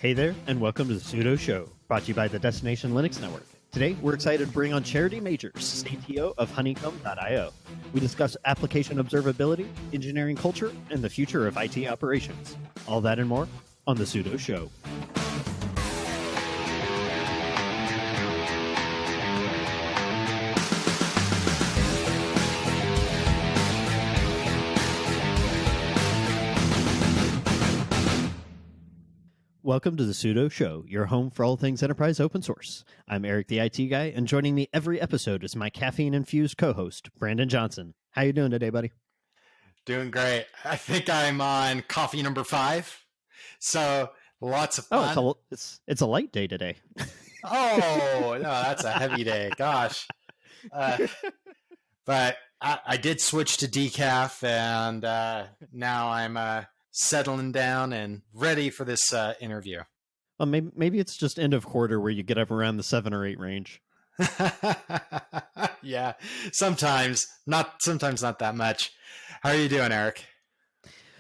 Hey there, and welcome to the Sudo Show, brought to you by the Destination Linux Network. Today, we're excited to bring on Charity Majors, CTO of Honeycomb.io. We discuss application observability, engineering culture, and the future of IT operations. All that and more on the Sudo Show. Welcome to the Sudo Show, your home for all things enterprise open source. I'm Eric, the IT guy, and joining me every episode is my caffeine-infused co-host, Brandon Johnson. How you doing today, buddy? Doing great. I think I'm on coffee number 5, so lots of fun. Oh, it's a light day today. Oh, no, that's a heavy day. Gosh. But I did switch to decaf, and now I'm settling down and ready for this interview. Well, maybe it's just end of quarter where you get up around the 7 or 8 range. Yeah, sometimes not that much. How are you doing, Eric?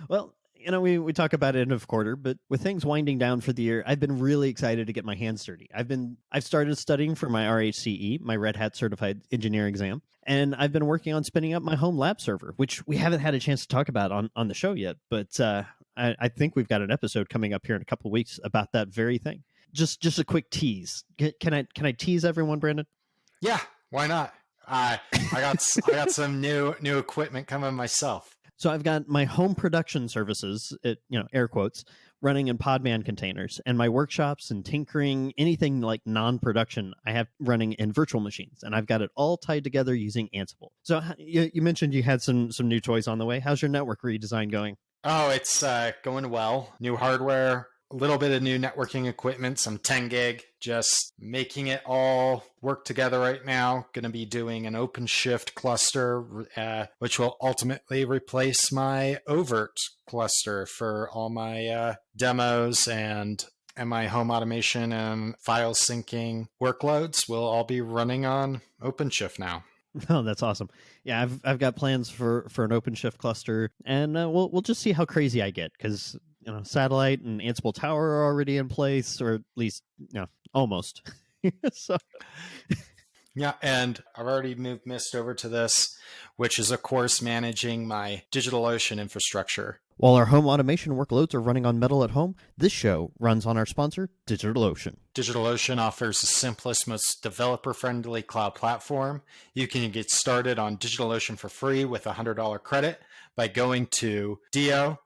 Well, you know, we talk about end of quarter, but with things winding down for the year, I've been really excited to get my hands dirty. I've started studying for my RHCE, my Red Hat Certified Engineer exam, and I've been working on spinning up my home lab server, which we haven't had a chance to talk about on the show yet, but I think we've got an episode coming up here in a couple of weeks about that very thing. Just a quick tease. Can I tease everyone, Brandon? Yeah, why not? I got some new equipment coming myself. So I've got my home production services, air quotes, running in Podman containers, and my workshops and tinkering, anything like non-production, I have running in virtual machines, and I've got it all tied together using Ansible. So you mentioned you had some new toys on the way. How's your network redesign going? Oh, it's going well. New hardware, a little bit of new networking equipment, some 10 gig, just making it all work together right now. Going to be doing an OpenShift cluster, which will ultimately replace my Overt cluster for all my demos and my home automation and file syncing workloads will all be running on OpenShift now. Oh, that's awesome. Yeah, I've got plans for an OpenShift cluster, and we'll just see how crazy I get, because Satellite and Ansible Tower are already in place, or at least almost. So yeah, and I've already moved Mist over to this, which is of course managing my DigitalOcean infrastructure. While our home automation workloads are running on Metal at Home, this show runs on our sponsor, DigitalOcean. DigitalOcean offers the simplest, most developer-friendly cloud platform. You can get started on DigitalOcean for free with a $100 credit by going to do.co/DLN.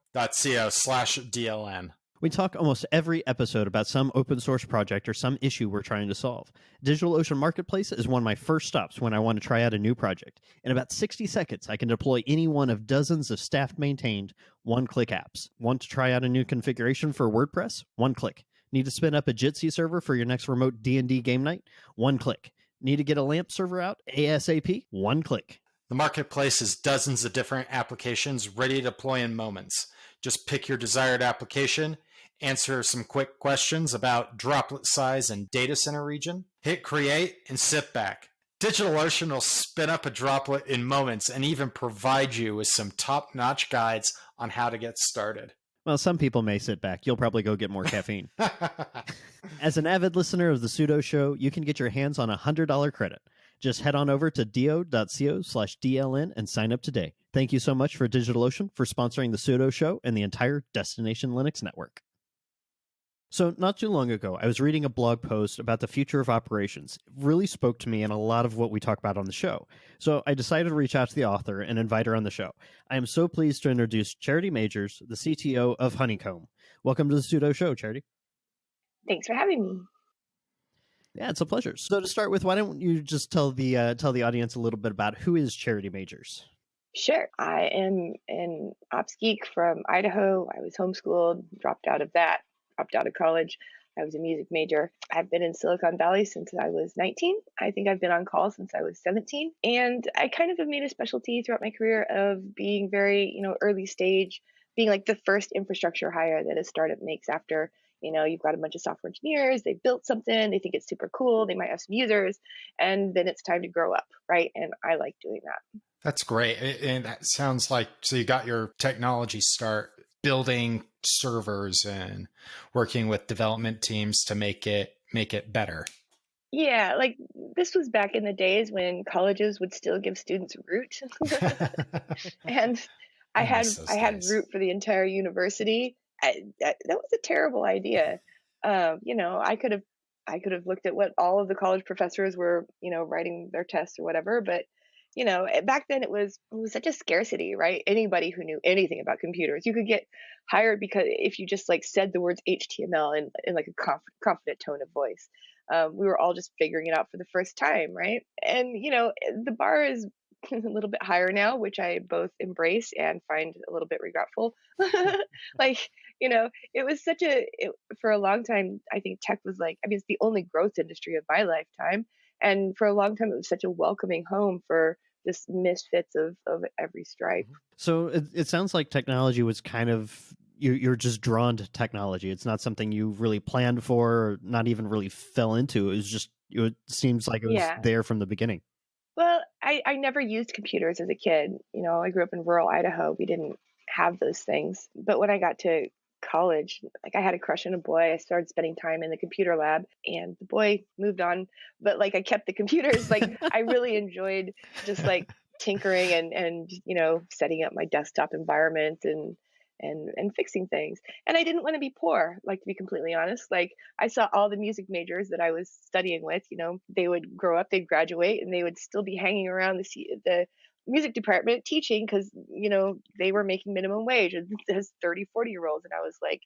We talk almost every episode about some open source project or some issue we're trying to solve. DigitalOcean Marketplace is one of my first stops when I want to try out a new project. In about 60 seconds, I can deploy any one of dozens of staff-maintained one-click apps. Want to try out a new configuration for WordPress? One click. Need to spin up a Jitsi server for your next remote D&D game night? One click. Need to get a LAMP server out ASAP? One click. The Marketplace has dozens of different applications ready to deploy in moments. Just pick your desired application, answer some quick questions about droplet size and data center region, hit create, and sit back. DigitalOcean will spin up a droplet in moments and even provide you with some top-notch guides on how to get started. Well, some people may sit back. You'll probably go get more caffeine. As an avid listener of the Sudo Show, you can get your hands on a $100 credit. Just head on over to do.co/DLN and sign up today. Thank you so much for DigitalOcean for sponsoring the Sudo Show and the entire Destination Linux network. So not too long ago, I was reading a blog post about the future of operations. It really spoke to me and a lot of what we talk about on the show. So I decided to reach out to the author and invite her on the show. I am so pleased to introduce Charity Majors, the CTO of Honeycomb. Welcome to the Sudo Show, Charity. Thanks for having me. Yeah, it's a pleasure. So to start with, why don't you just tell the audience a little bit about who is Charity Majors? Sure. I am an ops geek from Idaho. I was homeschooled, dropped out of college. I was a music major. I've been in Silicon Valley since I was 19. I think I've been on call since I was 17. And I kind of have made a specialty throughout my career of being very, early stage, being like the first infrastructure hire that a startup makes after, you've got a bunch of software engineers, they built something, they think it's super cool, they might have some users, and then it's time to grow up, right? And I like doing that. That's great. And that sounds like, so you got your technology start building servers and working with development teams to make it better. Yeah, like this was back in the days when colleges would still give students root. And I miss those I had days. root for the entire university. That was a terrible idea. I could have looked at what all of the college professors were, writing their tests or whatever. But back then it was such a scarcity, right? Anybody who knew anything about computers, you could get hired because if you just like said the words HTML in like a confident tone of voice. We were all just figuring it out for the first time, right? And the bar is a little bit higher now, which I both embrace and find a little bit regretful. Like, it was for a long time, I think tech was like, I mean, it's the only growth industry of my lifetime. And for a long time, it was such a welcoming home for just misfits of every stripe. So it sounds like technology was kind of, you're just drawn to technology. It's not something you really planned for, or not even really fell into. It was just, it seems like it was Yeah. there from the beginning. Well, I never used computers as a kid. I grew up in rural Idaho. We didn't have those things. But when I got to college, like I had a crush on a boy. I started spending time in the computer lab and the boy moved on. But like I kept the computers. Like I really enjoyed just like tinkering and setting up my desktop environment and fixing things. And I didn't want to be poor, like to be completely honest. Like I saw all the music majors that I was studying with, they would grow up, they'd graduate, and they would still be hanging around the music department teaching because, they were making minimum wage as 30, 40-year-olds. And I was like,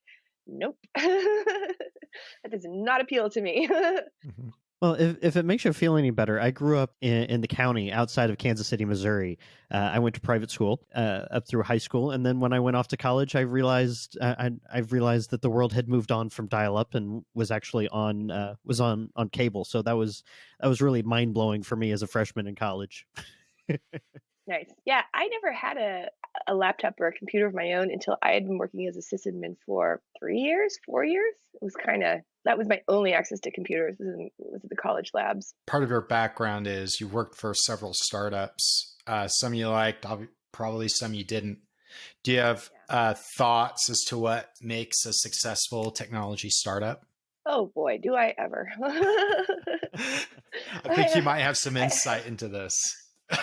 nope, that does not appeal to me. Mhm. Well, if it makes you feel any better, I grew up in the county outside of Kansas City, Missouri. I went to private school up through high school, and then when I went off to college, I realized I've realized that the world had moved on from dial-up and was actually on cable. So that was really mind blowing for me as a freshman in college. Nice. Yeah, I never had a laptop or a computer of my own until I had been working as a sysadmin for 3 years, 4 years. It was that was my only access to computers was at the college labs. Part of your background is you worked for several startups. Some you liked, probably some you didn't. Do you have thoughts as to what makes a successful technology startup? Oh boy, do I ever. I think you might have some insight into this,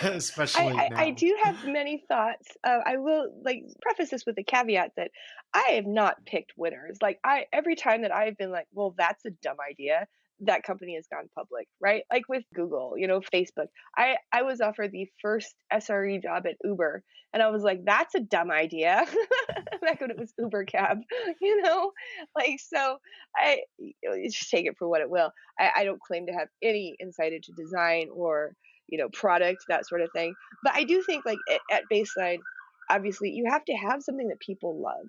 especially I now. do have many thoughts. I will like preface this with the caveat that I have not picked winners. Like every time that I've been like, well, that's a dumb idea, that company has gone public, right? Like with Google, Facebook. I was offered the first SRE job at Uber, and I was like, that's a dumb idea. Back when it was Uber cab, like so. Just take it for what it will. I don't claim to have any insight into design or product, that sort of thing. But I do think like at baseline, obviously you have to have something that people love.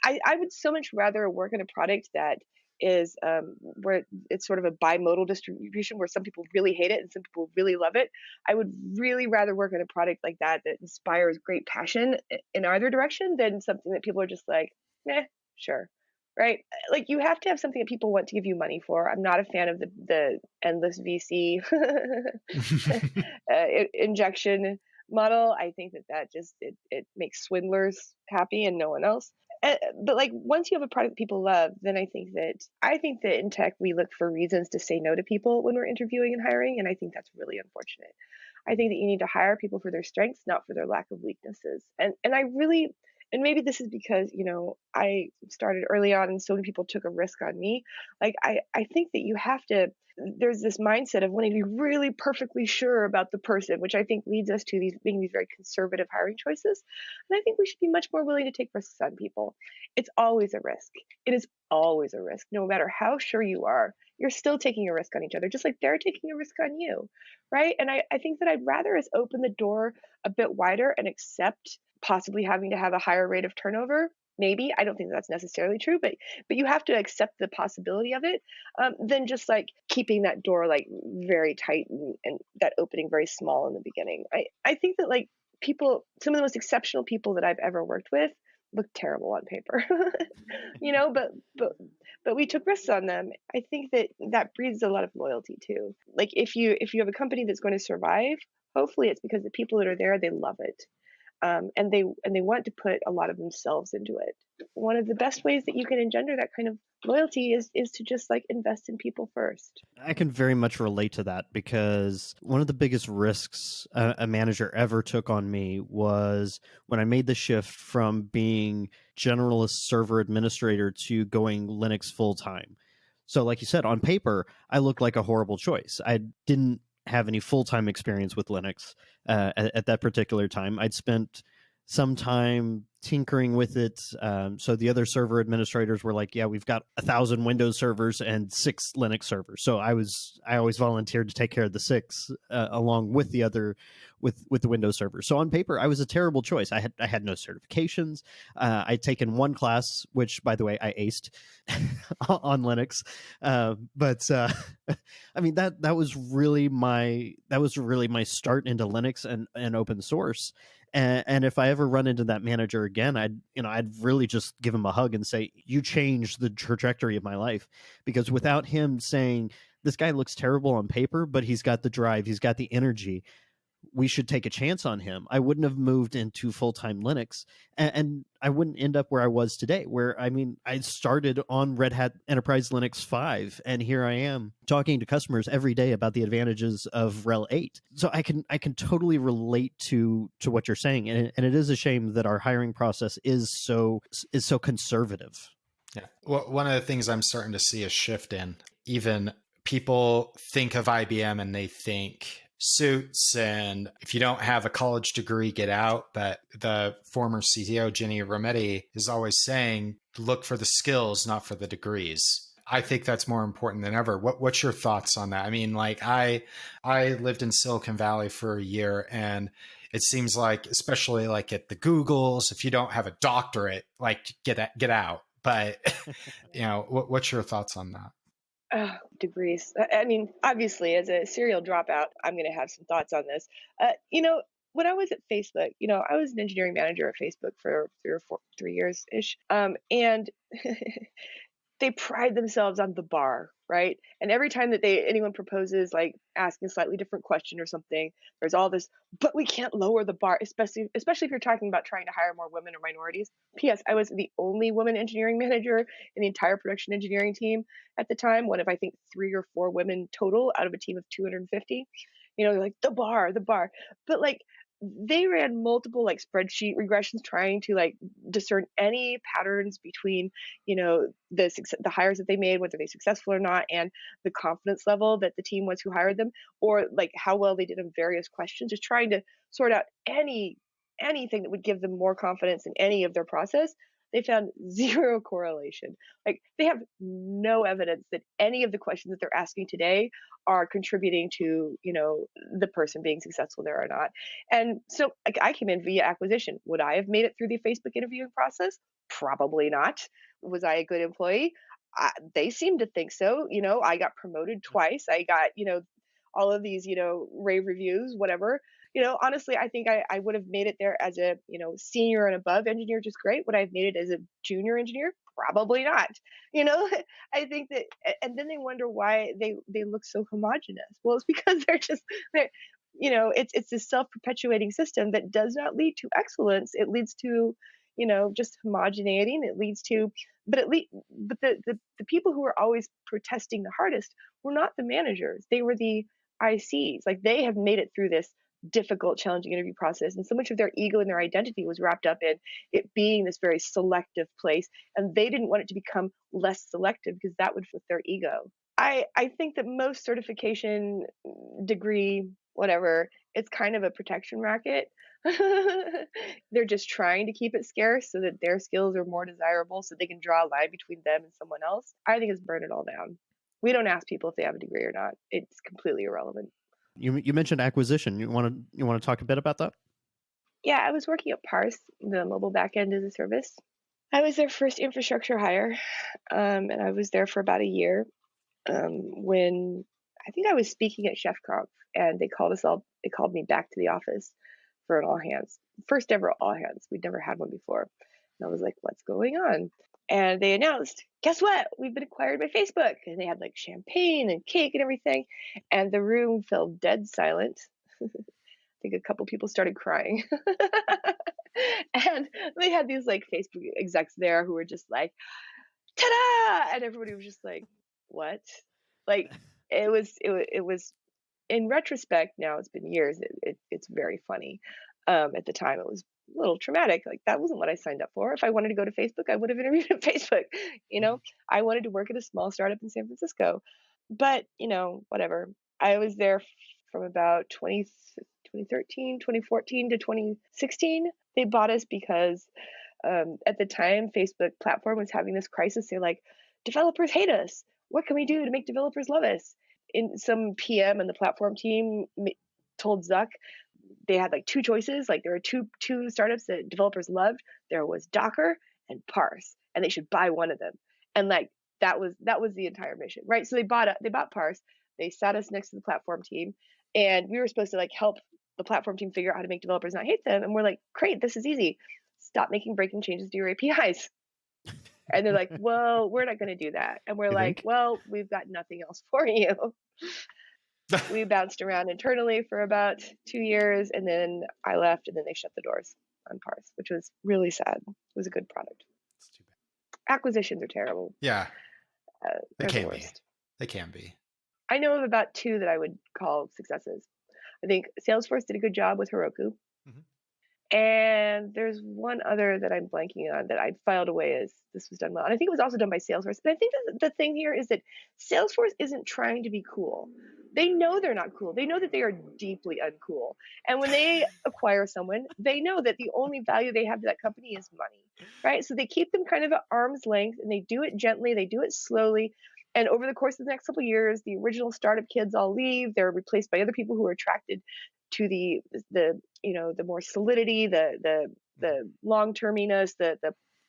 I would so much rather work on a product that is where it's sort of a bimodal distribution where some people really hate it and some people really love it. I would really rather work on a product like that inspires great passion in either direction than something that people are just like, meh, sure. Right? Like you have to have something that people want to give you money for. I'm not a fan of the endless VC injection model. I think that just it makes swindlers happy and no one else. But like once you have a product that people love, then I think that in tech we look for reasons to say no to people when we're interviewing and hiring, and I think that's really unfortunate. I think that you need to hire people for their strengths, not for their lack of weaknesses. And I really, and maybe this is because I started early on and so many people took a risk on me. Like I think that you have to, there's this mindset of wanting to be really perfectly sure about the person, which I think leads us to making these very conservative hiring choices. And I think we should be much more willing to take risks on people. It's always a risk. It is always a risk. No matter how sure you are, you're still taking a risk on each other, just like they're taking a risk on you, right? And I think that I'd rather us open the door a bit wider and accept possibly having to have a higher rate of turnover. Maybe, I don't think that's necessarily true, but you have to accept the possibility of it, than just like keeping that door like very tight and that opening very small in the beginning. I think that like some of the most exceptional people that I've ever worked with look terrible on paper, but we took risks on them. I think that breeds a lot of loyalty too. Like if you have a company that's going to survive, hopefully it's because the people that are there, they love it. and they want to put a lot of themselves into it. One of the best ways that you can engender that kind of loyalty is to just like invest in people first. I can very much relate to that, because one of the biggest risks a manager ever took on me was when I made the shift from being generalist server administrator to going Linux full time. So like you said, on paper, I looked like a horrible choice. I didn't have any full-time experience with Linux at that particular time. I'd spent some time tinkering with it. So the other server administrators were like, yeah, we've got 1,000 Windows servers and 6 Linux servers. So I always volunteered to take care of the 6 along with the other with the Windows server. So on paper, I was a terrible choice. I had no certifications. I'd taken one class, which by the way, I aced on Linux. But I mean, that was really my start into Linux and open source. And if I ever run into that manager again, I'd really just give him a hug and say, you changed the trajectory of my life. Because without him saying, this guy looks terrible on paper, but he's got the drive, he's got the energy, we should take a chance on him, I wouldn't have moved into full-time Linux, and I wouldn't end up where I was today, where I started on Red Hat Enterprise Linux 5, and here I am talking to customers every day about the advantages of RHEL 8. So I can totally relate to what you're saying, and it is a shame that our hiring process is so conservative. Yeah. Well, one of the things I'm starting to see a shift in, even people think of IBM and they think suits, and if you don't have a college degree, get out. But the former CTO, Ginny Rometty, is always saying, look for the skills, not for the degrees. I think that's more important than ever. What's your thoughts on that? I mean, like I lived in Silicon Valley for a year, and it seems like, especially like at the Googles, if you don't have a doctorate, like get out. But what's your thoughts on that? Degrees. I mean, obviously, as a serial dropout, I'm going to have some thoughts on this. When I was at Facebook, I was an engineering manager at Facebook for 3 years ish, and they pride themselves on the bar, right? And every time that anyone proposes like asking a slightly different question or something, there's all this, but we can't lower the bar, especially if you're talking about trying to hire more women or minorities. P.S. I was the only woman engineering manager in the entire production engineering team at the time, one of I think 3 or 4 women total out of a team of 250. Like the bar, but like they ran multiple like spreadsheet regressions trying to like discern any patterns between the hires that they made, whether they successful or not, and the confidence level that the team was who hired them, or like how well they did on various questions, just trying to sort out anything that would give them more confidence in any of their process. They found zero correlation. Like they have no evidence that any of the questions that they're asking today are contributing to, the person being successful there or not. And so like, I came in via acquisition. Would I have made it through the Facebook interviewing process? Probably not. Was I a good employee? They seem to think so. I got promoted twice. I got, all of these, rave reviews, whatever. Honestly, I think I would have made it there as a, senior and above engineer, just great. Would I have made it as a junior engineer? Probably not. I think that, and then they wonder why they look so homogenous. Well, it's because it's this self-perpetuating system that does not lead to excellence. It leads to, just homogeneity. It leads to, but the people who were always protesting the hardest were not the managers. They were the ICs. Like they have made it through this difficult, challenging interview process, and so much of their ego and their identity was wrapped up in it being this very selective place, and they didn't want it to become less selective because that would flip their ego. I think that most certification, degree, whatever, it's kind of a protection racket. They're just trying to keep it scarce so that their skills are more desirable, so they can draw a line between them and someone else. I think it's burn it all down. We don't ask people if they have a degree or not. It's completely irrelevant. You mentioned acquisition. You want to talk a bit about that? Yeah, I was working at Parse, the mobile backend as a service. I was their first infrastructure hire, and I was there for about a year. When I think I was speaking at ChefConf, and they called me back to the office for an all hands, first ever all hands. We'd never had one before, and I was like, "What's going on?" And they announced, guess what? We've been acquired by Facebook. And they had like champagne and cake and everything. And the room fell dead silent. I think a couple people started crying. And they had these like Facebook execs there who were just like, ta-da! And everybody was just like, what? Like it was in retrospect, now it's been years, it's very funny. At the time it was a little traumatic. Like that wasn't what I signed up for. If I wanted to go to Facebook, I would have interviewed at Facebook. I wanted to work at a small startup in San Francisco. But, whatever. I was there from about 2013, 2014 to 2016. They bought us because at the time, Facebook platform was having this crisis. They're like, developers hate us. What can we do to make developers love us? Some PM and the platform team told Zuck they had like two choices. Like there were two startups that developers loved. There was Docker and Parse, and they should buy one of them. And like that was the entire mission, right? So they bought Parse. They sat us next to the platform team, and we were supposed to like help the platform team figure out how to make developers not hate them. And we're like, great, this is easy. Stop making breaking changes to your APIs. And they're like, well, we're not going to do that. And we're like, well, we've got nothing else for you. We bounced around internally for about 2 years, and then I left, and then they shut the doors on Parse, which was really sad. It was a good product. It's too bad. Acquisitions are terrible. Yeah, they can be. They can be. I know of about 2 that I would call successes. I think Salesforce did a good job with Heroku. And there's one other that I'm blanking on that I filed away as this was done well. And I think it was also done by Salesforce. And I think the thing here is that Salesforce isn't trying to be cool. They know they're not cool. They know that they are deeply uncool. And when they acquire someone, they know that the only value they have to that company is money, right? So they keep them kind of at arm's length, and they do it gently. They do it slowly. And over the course of the next couple of years, the original startup kids all leave. They're replaced by other people who are attracted to the more solidity, the long-terminess, the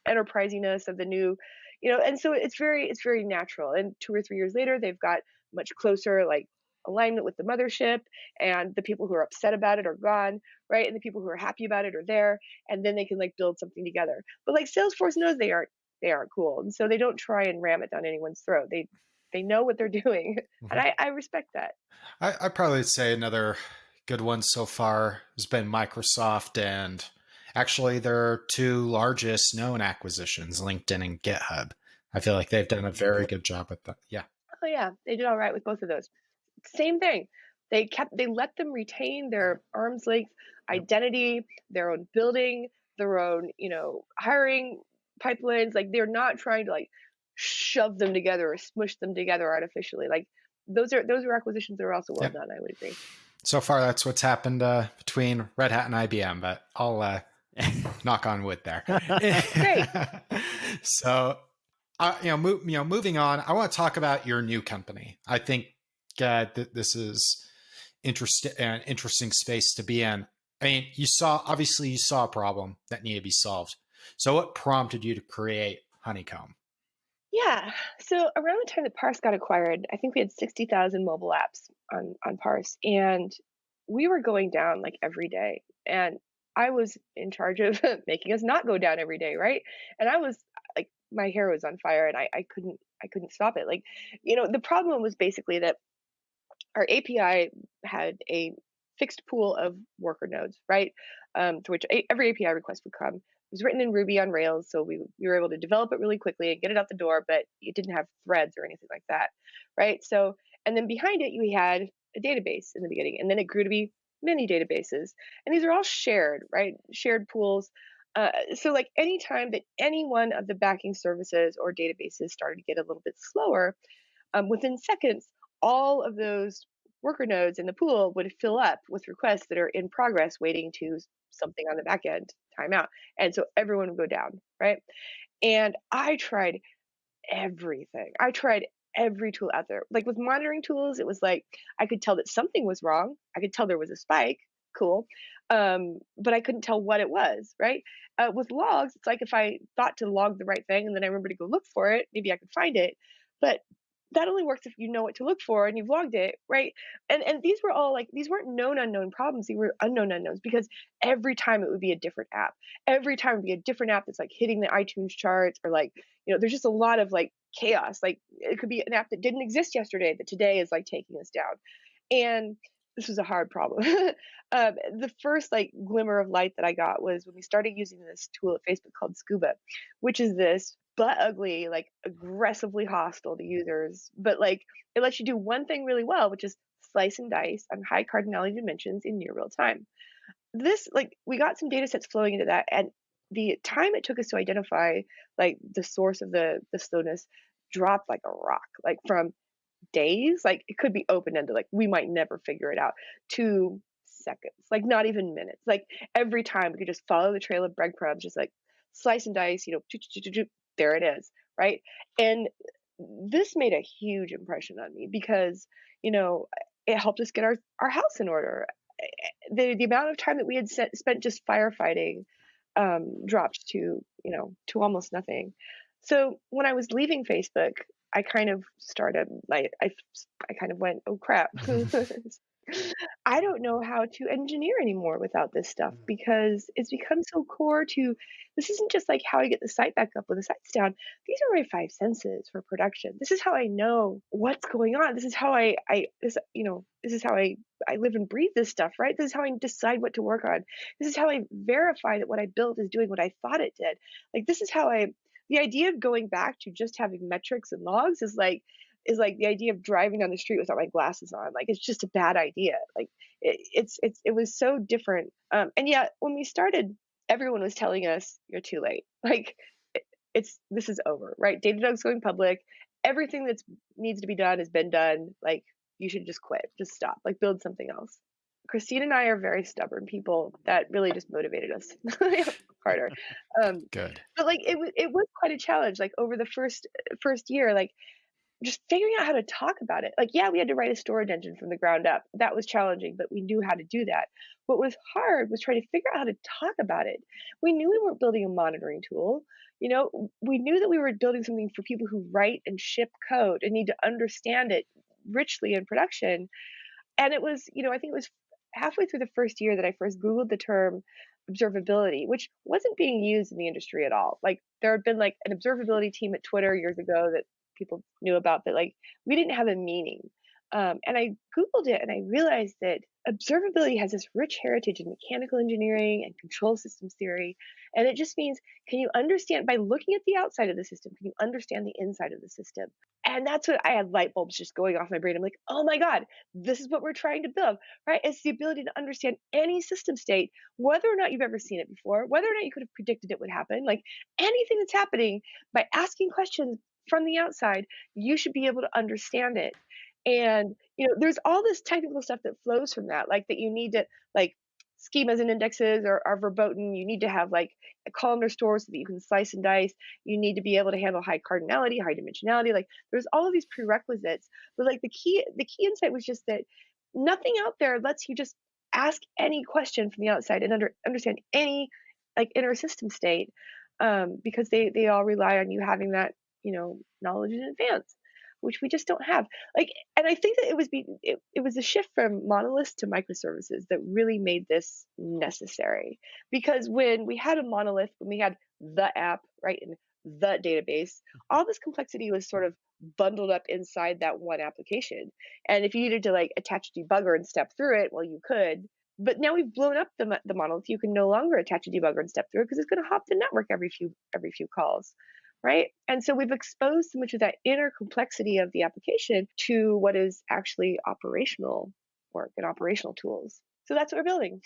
enterprisiness of the new, and so it's very natural. And 2 or 3 years later, they've got much closer like alignment with the mothership, and the people who are upset about it are gone, right? And the people who are happy about it are there, and then they can like build something together. But like Salesforce knows they aren't cool, and so they don't try and ram it down anyone's throat. They know what they're doing, and I respect that. I'd probably say another good one so far has been Microsoft, and actually their 2 largest known acquisitions, LinkedIn and GitHub. I feel like they've done a very good job with that. Yeah. Oh yeah, they did all right with both of those. Same thing. They let them retain their arm's length identity, their own building, their own, hiring pipelines. Like they're not trying to like shove them together or smush them together artificially. Like those are acquisitions that are also well done, I would agree. So far, that's what's happened between Red Hat and IBM, but I'll knock on wood there. Great. So, moving on, I want to talk about your new company. I think that this is an interesting space to be in. I mean, you saw a problem that needed to be solved. So, what prompted you to create Honeycomb? Yeah. So around the time that Parse got acquired, I think we had 60,000 mobile apps on Parse, and we were going down like every day. And I was in charge of making us not go down every day, right? And I was like, my hair was on fire, and I couldn't stop it. Like, the problem was basically that our API had a fixed pool of worker nodes, right? To which every API request would come. It was written in Ruby on Rails, so we were able to develop it really quickly and get it out the door, but it didn't have threads or anything like that, right? So, and then behind it, we had a database in the beginning, and then it grew to be many databases. And these are all shared, right? Shared pools. So like anytime that any one of the backing services or databases started to get a little bit slower, within seconds, all of those worker nodes in the pool would fill up with requests that are in progress waiting to something on the back end timeout. And so everyone would go down, right? And I tried everything. I tried every tool out there. Like with monitoring tools, it was like I could tell that something was wrong. I could tell there was a spike. Cool. But I couldn't tell what it was, right? With logs, it's like if I thought to log the right thing and then I remember to go look for it, maybe I could find it. But that only works if you know what to look for and you've logged it, right? And these were all like, these weren't known unknown problems. They were unknown unknowns, because every time it would be a different app. Every time it would be a different app that's like hitting the iTunes charts, or like, there's just a lot of like chaos. Like it could be an app that didn't exist yesterday that today is like taking us down. And this was a hard problem. The first like glimmer of light that I got was when we started using this tool at Facebook called Scuba, which is this butt ugly, like aggressively hostile to users, but like it lets you do one thing really well, which is slice and dice on high cardinality dimensions in near real time. This like we got some data sets flowing into that, and the time it took us to identify like the source of the slowness dropped like a rock, like from days, like it could be open ended, like we might never figure it out, to seconds, like not even minutes. Like every time we could just follow the trail of breadcrumbs, just like slice and dice, there it is, right? And this made a huge impression on me because, you know, it helped us get our house in order. The amount of time that we had spent just firefighting dropped to, to almost nothing. So when I was leaving Facebook, I kind of started like I kind of went, oh crap. I don't know how to engineer anymore without this stuff because it's become so core to this isn't just like how I get the site back up when the site's down. These are my five senses for production. This is how I know what's going on. This is how this is how I live and breathe this stuff, right? This is how I decide what to work on. This is how I verify that what I built is doing what I thought it did. Like this is how the idea of going back to just having metrics and logs is like the idea of driving down the street without my glasses on. Like it's just a bad idea. Like it was so different. And yet when we started, everyone was telling us you're too late. Like this is over, right? Datadog's going public. Everything that's needs to be done has been done. Like you should just quit, just stop, like build something else. Christine and I are very stubborn people that really just motivated us harder. Good. But like it was quite a challenge. Like over the first year, like just figuring out how to talk about it. Like, yeah, we had to write a storage engine from the ground up. That was challenging, but we knew how to do that. What was hard was trying to figure out how to talk about it. We knew we weren't building a monitoring tool. We knew that we were building something for people who write and ship code and need to understand it richly in production. And it was, I think it was halfway through the first year that I first Googled the term observability, which wasn't being used in the industry at all. Like there had been like an observability team at Twitter years ago that people knew about, but like we didn't have a meaning. And I Googled it and I realized that observability has this rich heritage in mechanical engineering and control systems theory. And it just means, can you understand by looking at the outside of the system, can you understand the inside of the system? And that's what I had light bulbs just going off my brain. I'm like, oh my God, this is what we're trying to build, right? It's the ability to understand any system state, whether or not you've ever seen it before, whether or not you could have predicted it would happen, like anything that's happening by asking questions from the outside, you should be able to understand it. And, there's all this technical stuff that flows from that, like that you need to like schemas and indexes are verboten. You need to have like a columnar store so that you can slice and dice. You need to be able to handle high cardinality, high dimensionality. Like there's all of these prerequisites. But like the key insight was just that nothing out there lets you just ask any question from the outside and understand any like inner system state, because they all rely on you having that knowledge in advance, which we just don't have. Like, and I think that it was a shift from monoliths to microservices that really made this necessary. Because when we had a monolith, when we had the app, right, and the database, all this complexity was sort of bundled up inside that one application. And if you needed to like attach a debugger and step through it, well, you could. But now we've blown up the monolith. You can no longer attach a debugger and step through it because it's going to hop the network every few calls. Right. And so we've exposed so much of that inner complexity of the application to what is actually operational work and operational tools. So that's what we're building.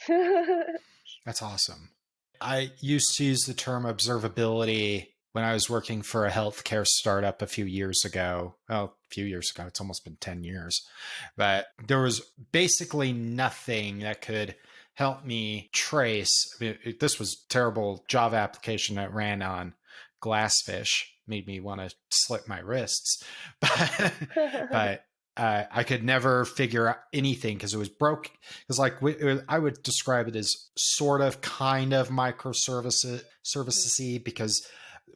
That's awesome. I used to use the term observability when I was working for a healthcare startup a few years ago. Well, a few years ago, it's almost been 10 years. But there was basically nothing that could help me trace. I mean, this was a terrible Java application that ran on Glassfish, made me want to slit my wrists, but I could never figure out anything because it was broke. Because like I would describe it as sort of kind of microservices because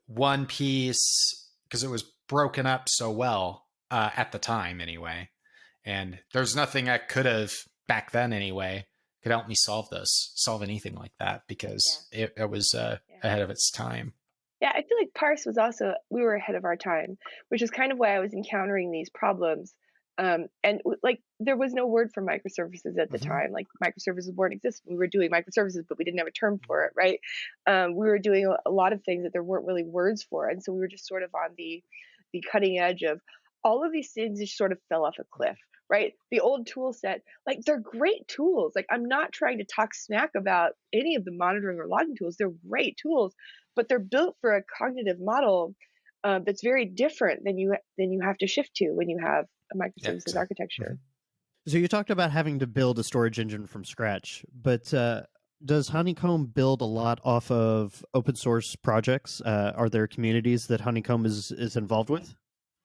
one piece, because it was broken up so well at the time anyway, and there's nothing I could have back then anyway could help me solve anything like that because it was ahead of its time. Yeah, I feel like parse was also, we were ahead of our time, which is kind of why I was encountering these problems And like there was no word for microservices at the Mm-hmm. time. Like microservices weren't existing. We were doing microservices, but we didn't have a term for it, right? We were doing a lot of things that there weren't really words for, and so we were just sort of on the cutting edge of all of these things. Just sort of fell off a cliff, right? The old tool set, like they're great tools. Like I'm not trying to talk smack about any of the monitoring or logging tools. They're great tools, but they're built for a cognitive model that's very different than you have to shift to when you have a Yeah, microservices exactly. architecture. So you talked about having to build a storage engine from scratch, but does Honeycomb build a lot off of open source projects? Are there communities that Honeycomb is involved with?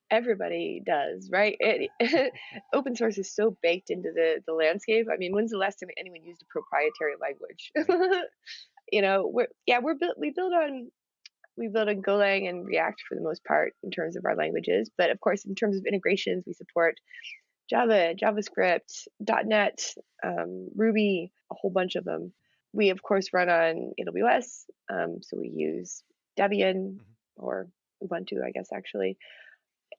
Everybody does, right? Open source is so baked into the landscape. I mean, when's the last time anyone used a proprietary language? You know, we build on Golang and React for the most part in terms of our languages, but of course, in terms of integrations, we support Java, JavaScript, .NET, Ruby, a whole bunch of them. We of course run on AWS, so we use Debian or Ubuntu, I guess actually.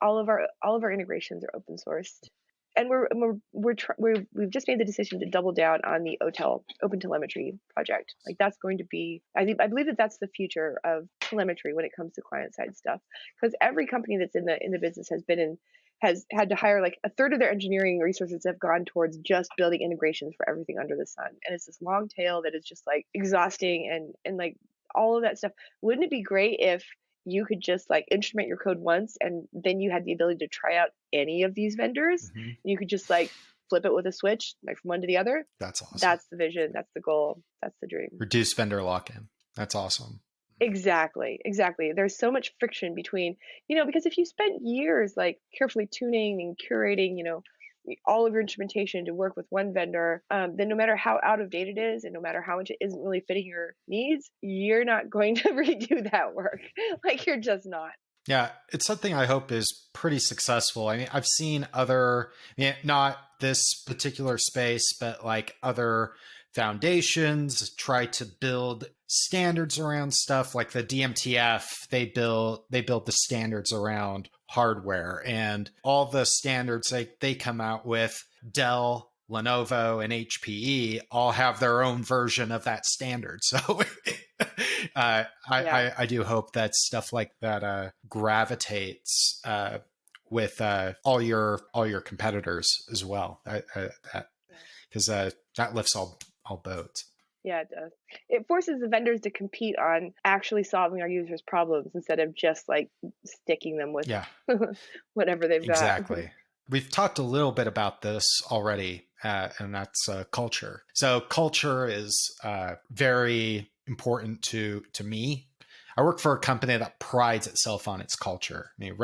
All of our integrations are open sourced, and we've just made the decision to double down on the OTel Open Telemetry project. Like that's going to be, I believe that that's the future of telemetry when it comes to client side stuff, because every company that's in the business has had to hire, like a third of their engineering resources have gone towards just building integrations for everything under the sun, and it's this long tail that is just like exhausting and like all of that stuff. Wouldn't it be great if you could just like instrument your code once and then you had the ability to try out any of these vendors? You could just like flip it with a switch, like from one to the other. That's awesome. That's the vision. That's the goal. That's the dream. Reduce vendor lock-in. That's awesome. Exactly. There's so much friction between, because if you spent years like carefully tuning and curating, all of your instrumentation to work with one vendor, then no matter how out of date it is and no matter how much it isn't really fitting your needs, you're not going to redo that work. Like you're just not. Yeah, it's something I hope is pretty successful. I mean, I've seen other, not this particular space, but like other foundations try to build standards around stuff like the DMTF. They build the standards around hardware, and all the standards they come out with, Dell, Lenovo, and HPE all have their own version of that standard. So I do hope that stuff like that gravitates with all your competitors as well. Because that lifts all boats. Yeah, it does. It forces the vendors to compete on actually solving our users' problems instead of just like sticking them with whatever they've got. Exactly. We've talked a little bit about this already, and that's culture. So culture is very important to me. I work for a company that prides itself on its culture. I mean,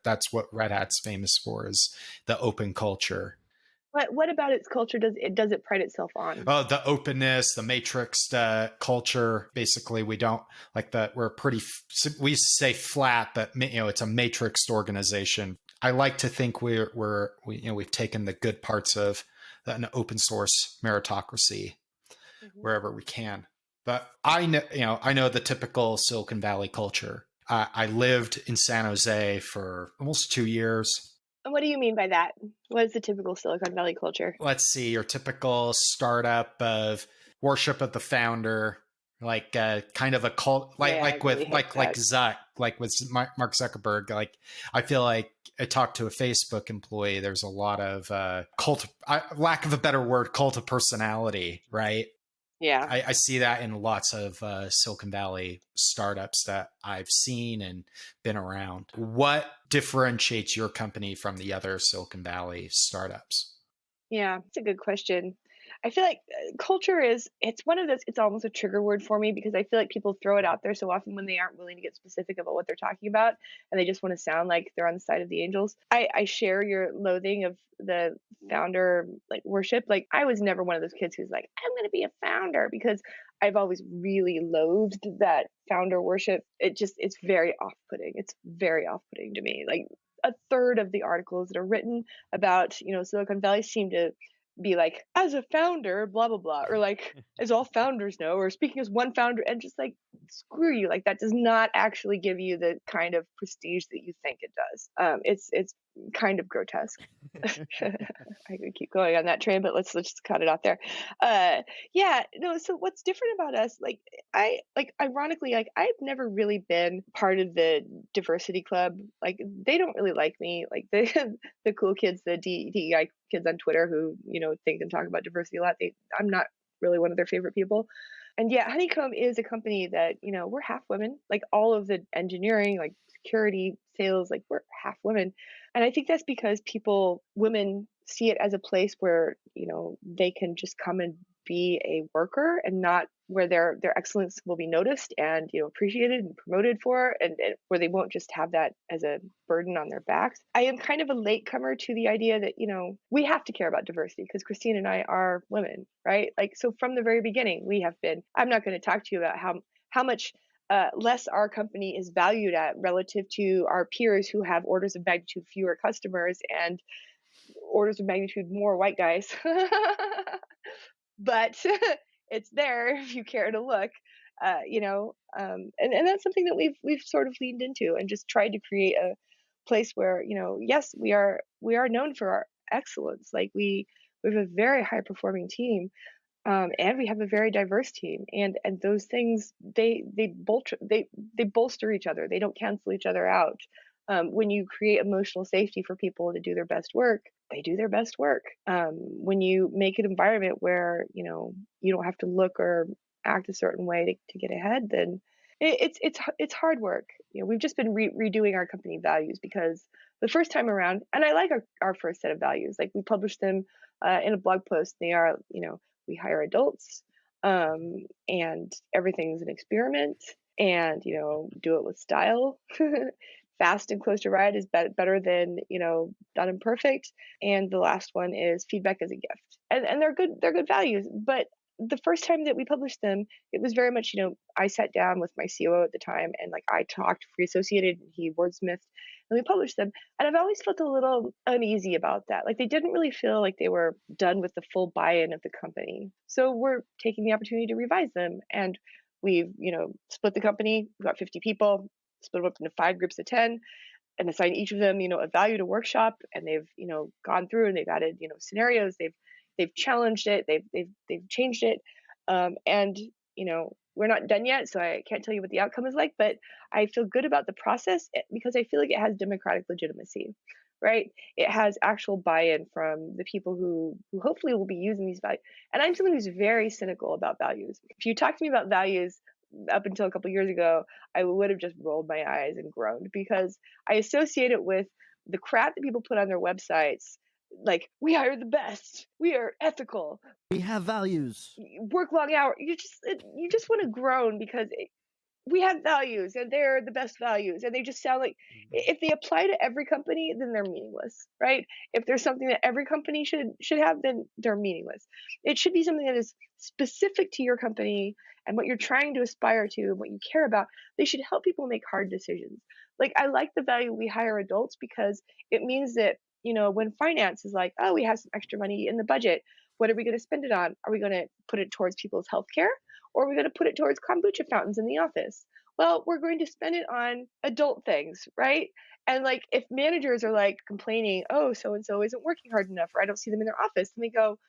that's what Red Hat's famous for, is the open culture. What about its culture does it pride itself on? Oh, the openness, the matrix culture. Basically, we don't like that. We used to say flat, but it's a matrixed organization. I like to think we've taken the good parts of an open source meritocracy wherever we can. But I know the typical Silicon Valley culture. I lived in San Jose for almost 2 years. And what do you mean by that? What is the typical Silicon Valley culture? Let's see, your typical startup of worship of the founder, like kind of a cult, like with Mark Zuckerberg. Like I feel like I talked to a Facebook employee. There's a lot of lack of a better word, cult of personality, right? Yeah, I see that in lots of Silicon Valley startups that I've seen and been around. What differentiates your company from the other Silicon Valley startups? Yeah, it's a good question. I feel like culture it's one of those, it's almost a trigger word for me because I feel like people throw it out there so often when they aren't willing to get specific about what they're talking about and they just want to sound like they're on the side of the angels. I share your loathing of the founder like worship. Like I was never one of those kids who's like, I'm going to be a founder, because I've always really loathed that founder worship. It's very off-putting. It's very off-putting to me. Like a third of the articles that are written about, Silicon Valley seem to be like, as a founder, blah, blah, blah, or like, as all founders know, or speaking as one founder, and just like, screw you. Like that does not actually give you the kind of prestige that you think it does. It's kind of grotesque. I could keep going on that train, but let's just cut it out there. Yeah, no. So what's different about us? Ironically, I've never really been part of the diversity club. Like, they don't really like me. Like the cool kids, the DEI kids on Twitter who think and talk about diversity a lot. I'm not really one of their favorite people. And yeah, Honeycomb is a company that we're half women. Like, all of the engineering, like security, sales, like we're half women. And I think that's because women see it as a place where, they can just come and be a worker, and not where their excellence will be noticed and, appreciated and promoted for, and where they won't just have that as a burden on their backs. I am kind of a latecomer to the idea that, we have to care about diversity because Christine and I are women, right? Like, so from the very beginning, we have been. I'm not going to talk to you about how much less our company is valued at relative to our peers who have orders of magnitude fewer customers and orders of magnitude more white guys. But it's there if you care to look, and that's something that we've sort of leaned into and just tried to create a place where, yes, we are known for our excellence. Like, we have a very high performing team, and we have a very diverse team, and those things they bolster each other. They don't cancel each other out. When you create emotional safety for people to do their best work, they do their best work. When you make an environment where you don't have to look or act a certain way to get ahead, then it's hard work. We've just been redoing our company values because the first time around, and I like our first set of values. Like, we published them in a blog post. They are, we hire adults, and everything's an experiment, and do it with style. Fast and close to right is better than done and perfect. And the last one is feedback is a gift, and they're good values. But the first time that we published them, it was very much I sat down with my COO at the time, and like I talked free associated, and he wordsmithed, and we published them. And I've always felt a little uneasy about that. Like, they didn't really feel like they were done with the full buy-in of the company. So we're taking the opportunity to revise them, and we've split the company. We've got 50 people, split them up into 5 groups of 10, and assign each of them a value to workshop. And they've gone through, and they've added scenarios. They've challenged it. They've changed it. And we're not done yet, so I can't tell you what the outcome is like, but I feel good about the process because I feel like it has democratic legitimacy, right? It has actual buy-in from the people who hopefully will be using these values. And I'm someone who's very cynical about values. If you talk to me about values up until a couple of years ago, I would have just rolled my eyes and groaned because I associate it with the crap that people put on their websites. Like, we hire the best, we are ethical, we have values, work long hours. You just want to groan because we have values, and they're the best values, and they just sound like, if they apply to every company, then they're meaningless, right? If there's something that every company should have, then they're meaningless. It should be something that is specific to your company and what you're trying to aspire to and what you care about. They should help people make hard decisions. Like, I like the value we hire adults because it means that when finance is like, oh, we have some extra money in the budget, what are we going to spend it on? Are we going to put it towards people's healthcare, or are we going to put it towards kombucha fountains in the office? Well, we're going to spend it on adult things, right? And like, if managers are like complaining, oh, so and so isn't working hard enough, or I don't see them in their office, and we go,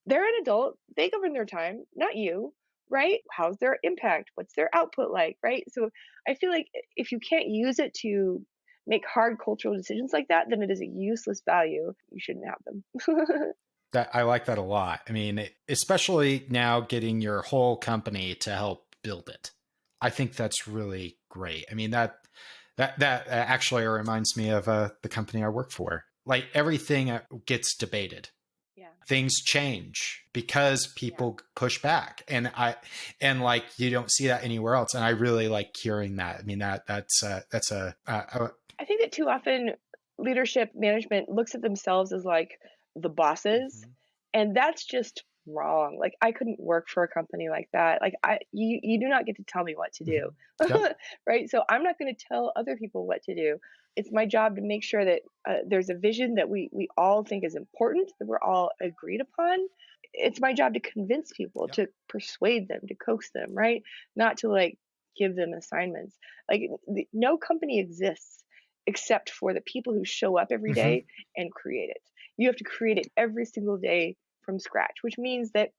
they're an adult, they govern their time, not you, right? How's their impact? What's their output like, right? So I feel like if you can't use it to make hard cultural decisions like that, then it is a useless value. You shouldn't have them. That I like that a lot. I mean, especially now getting your whole company to help build it. I think that's really great. I mean, that actually reminds me of the company I work for. Like, everything gets debated. Yeah. Things change because people push back, and like, you don't see that anywhere else. And I really like hearing that. I mean, that's I think that too often leadership management looks at themselves as like the bosses, and that's just wrong. Like, I couldn't work for a company like that. Like, you do not get to tell me what to do. Yep. Right? So I'm not going to tell other people what to do. It's my job to make sure that there's a vision that we all think is important, that we're all agreed upon. It's my job to convince people, to persuade them, to coax them, right? Not to like give them assignments. Like, no company exists except for the people who show up every day and create it. You have to create it every single day from scratch, which means that,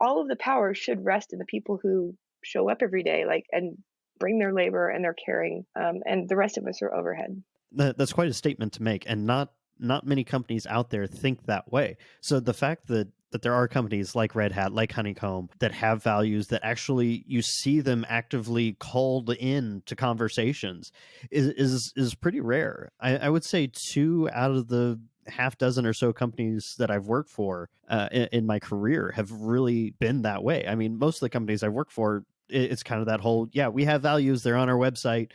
all of the power should rest in the people who show up every day, and bring their labor and their caring, and the rest of us are overhead. That's quite a statement to make, and not many companies out there think that way. So the fact that there are companies like Red Hat, like Honeycomb, that have values that actually you see them actively called in to conversations is pretty rare. I would say 2 out of the half dozen or so companies that I've worked for in my career have really been that way. I mean, most of the companies I've worked for, it's kind of that whole, we have values, they're on our website,